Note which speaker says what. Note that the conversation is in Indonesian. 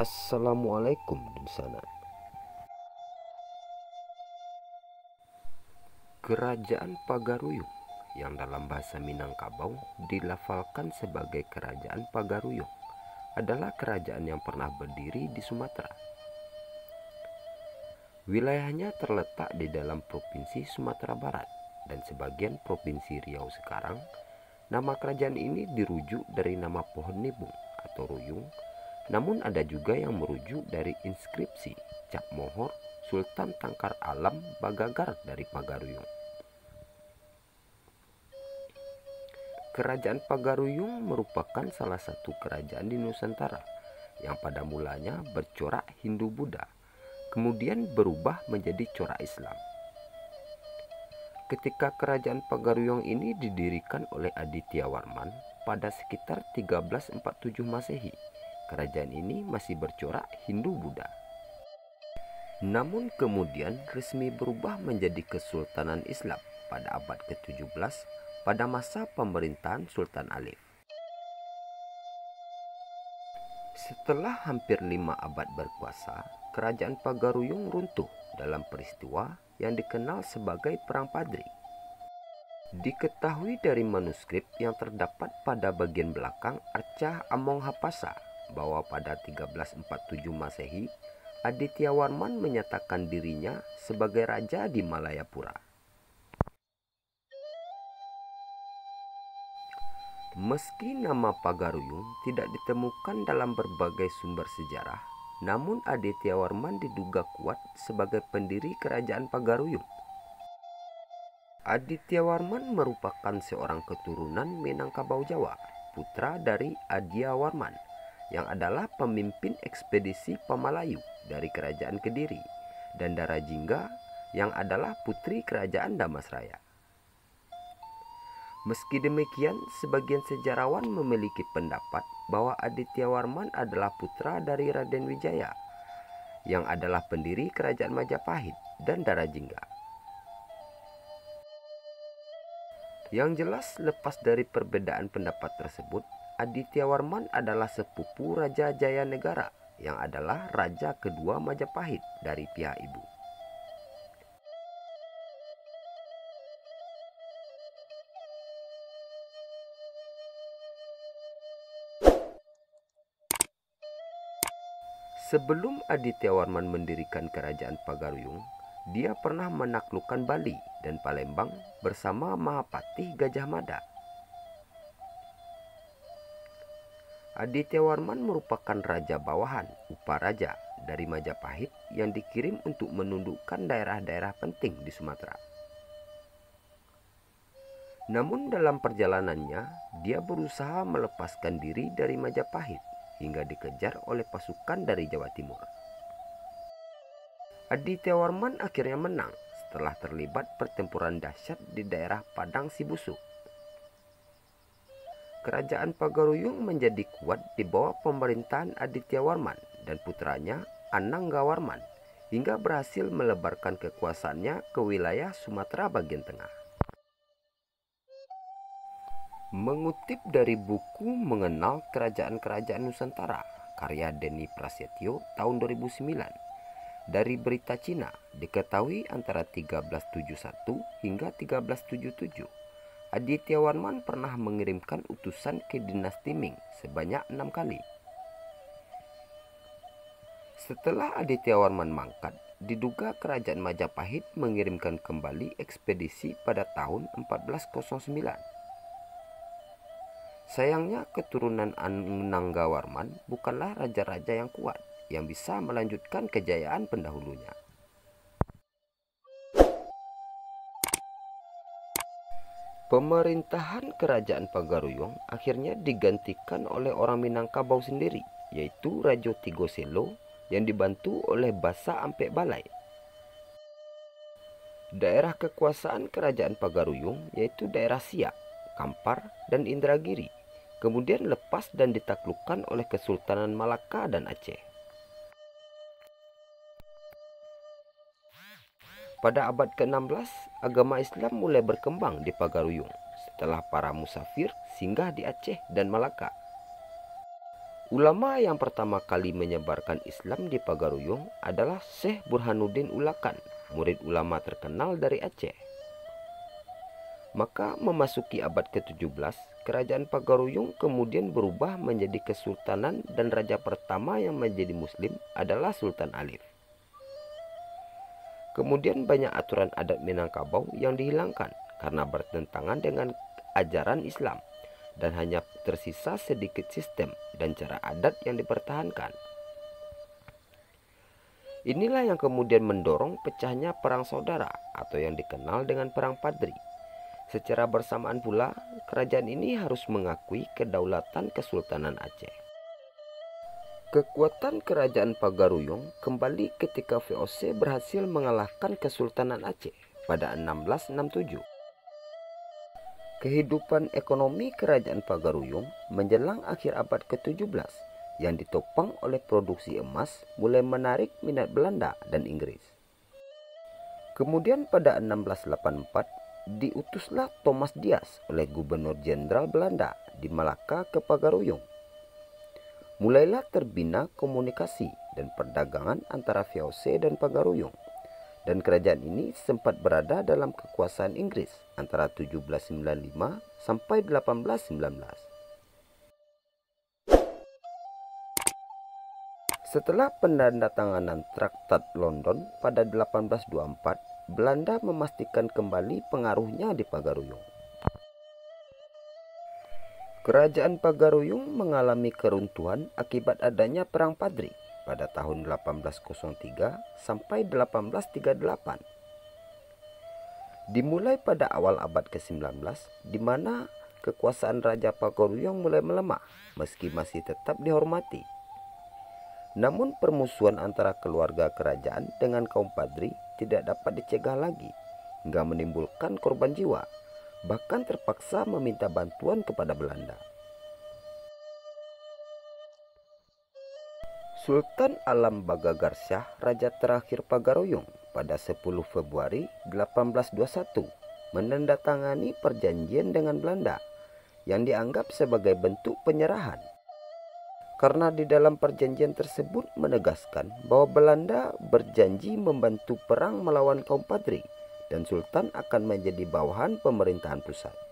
Speaker 1: Assalamualaikum di sana. Kerajaan Pagaruyung yang dalam bahasa Minangkabau dilafalkan sebagai Kerajaan Pagaruyung adalah kerajaan yang pernah berdiri di Sumatera. Wilayahnya terletak di dalam Provinsi Sumatera Barat dan sebagian Provinsi Riau sekarang. Nama kerajaan ini dirujuk dari nama pohon nibung atau ruyung, namun ada juga yang merujuk dari inskripsi Cap Mohor Sultan Tangkar Alam Bagagar dari Pagaruyung. Kerajaan Pagaruyung merupakan salah satu kerajaan di Nusantara yang pada mulanya bercorak Hindu-Buddha, kemudian berubah menjadi corak Islam. Ketika kerajaan Pagaruyung ini didirikan oleh Aditya Warman pada sekitar 1347 Masehi, kerajaan ini masih bercorak Hindu-Buddha. Namun kemudian resmi berubah menjadi Kesultanan Islam pada abad ke-17 pada masa pemerintahan Sultan Alif. Setelah hampir 5 abad berkuasa, kerajaan Pagaruyung runtuh dalam peristiwa yang dikenal sebagai Perang Padri. Diketahui dari manuskrip yang terdapat pada bagian belakang Arcah Among Hapasa bahwa pada 1347 Masehi, Aditya Warman menyatakan dirinya sebagai raja di Malayapura. Meski nama Pagaruyung tidak ditemukan dalam berbagai sumber sejarah, namun Aditya Warman diduga kuat sebagai pendiri kerajaan Pagaruyung. Aditya Warman merupakan seorang keturunan Minangkabau Jawa, putra dari Adya Warman, yang adalah pemimpin ekspedisi Pamalayu dari kerajaan Kediri, dan Dara Jingga yang adalah putri kerajaan Damasraya. Meski demikian, sebagian sejarawan memiliki pendapat bahwa Aditya Warman adalah putra dari Raden Wijaya, yang adalah pendiri kerajaan Majapahit, dan Dara Jingga. Yang jelas, lepas dari perbedaan pendapat tersebut, Aditya Warman adalah sepupu Raja Jayanegara, yang adalah raja kedua Majapahit dari pihak ibu. Sebelum Aditya Warman mendirikan kerajaan Pagaruyung, dia pernah menaklukkan Bali dan Palembang bersama Mahapatih Gajah Mada. Aditya Warman merupakan raja bawahan Uparaja dari Majapahit yang dikirim untuk menundukkan daerah-daerah penting di Sumatera. Namun dalam perjalanannya, dia berusaha melepaskan diri dari Majapahit hingga dikejar oleh pasukan dari Jawa Timur. Aditya Warman akhirnya menang setelah terlibat pertempuran dahsyat di daerah Padang Sibusuk. Kerajaan Pagaruyung menjadi kuat di bawah pemerintahan Aditya Warman dan putranya Anangga Warman hingga berhasil melebarkan kekuasaannya ke wilayah Sumatera bagian tengah. Mengutip dari buku Mengenal Kerajaan-Kerajaan Nusantara karya Denny Prasetyo tahun 2009, dari berita Cina diketahui antara 1371 hingga 1377 Aditya Warman pernah mengirimkan utusan ke dinasti Ming sebanyak 6 kali. Setelah Aditya Warman mangkat, diduga kerajaan Majapahit mengirimkan kembali ekspedisi pada tahun 1409. Sayangnya keturunan Anangga Warman bukanlah raja-raja yang kuat yang bisa melanjutkan kejayaan pendahulunya. Pemerintahan kerajaan Pagaruyung akhirnya digantikan oleh orang Minangkabau sendiri, yaitu Rajo Tigoselo yang dibantu oleh Basa Ampek Balai. Daerah kekuasaan kerajaan Pagaruyung yaitu daerah Siak, Kampar, dan Indragiri, kemudian lepas dan ditaklukkan oleh Kesultanan Malaka dan Aceh. Pada abad ke-16, agama Islam mulai berkembang di Pagaruyung setelah para musafir singgah di Aceh dan Malaka. Ulama yang pertama kali menyebarkan Islam di Pagaruyung adalah Syekh Burhanuddin Ulakan, murid ulama terkenal dari Aceh. Maka memasuki abad ke-17, kerajaan Pagaruyung kemudian berubah menjadi kesultanan dan raja pertama yang menjadi muslim adalah Sultan Alif. Kemudian banyak aturan adat Minangkabau yang dihilangkan karena bertentangan dengan ajaran Islam. Dan hanya tersisa sedikit sistem dan cara adat yang dipertahankan. Inilah yang kemudian mendorong pecahnya perang saudara atau yang dikenal dengan perang Padri. Secara bersamaan pula, kerajaan ini harus mengakui kedaulatan Kesultanan Aceh. Kekuatan kerajaan Pagaruyung kembali ketika VOC berhasil mengalahkan Kesultanan Aceh pada 1667. Kehidupan ekonomi kerajaan Pagaruyung menjelang akhir abad ke-17 yang ditopang oleh produksi emas mulai menarik minat Belanda dan Inggris. Kemudian pada 1684 diutuslah Thomas Dias oleh Gubernur Jenderal Belanda di Malaka ke Pagaruyung. Mulailah terbina komunikasi dan perdagangan antara VOC dan Pagaruyung. Dan kerajaan ini sempat berada dalam kekuasaan Inggris antara 1795 sampai 1819. Setelah penandatanganan Traktat London pada 1824, Belanda memastikan kembali pengaruhnya di Pagaruyung. Kerajaan Pagaruyung mengalami keruntuhan akibat adanya Perang Padri pada tahun 1803 sampai 1838. Dimulai pada awal abad ke-19, di mana kekuasaan Raja Pagaruyung mulai melemah meski masih tetap dihormati. Namun permusuhan antara keluarga kerajaan dengan kaum Padri tidak dapat dicegah lagi, hingga menimbulkan korban jiwa, bahkan terpaksa meminta bantuan kepada Belanda. Sultan Alam Bagagarsah, raja terakhir Pagaruyung, pada 10 Februari 1821 menandatangani perjanjian dengan Belanda yang dianggap sebagai bentuk penyerahan. Karena di dalam perjanjian tersebut menegaskan bahwa Belanda berjanji membantu perang melawan kaum Padri dan Sultan akan menjadi bawahan pemerintahan pusat.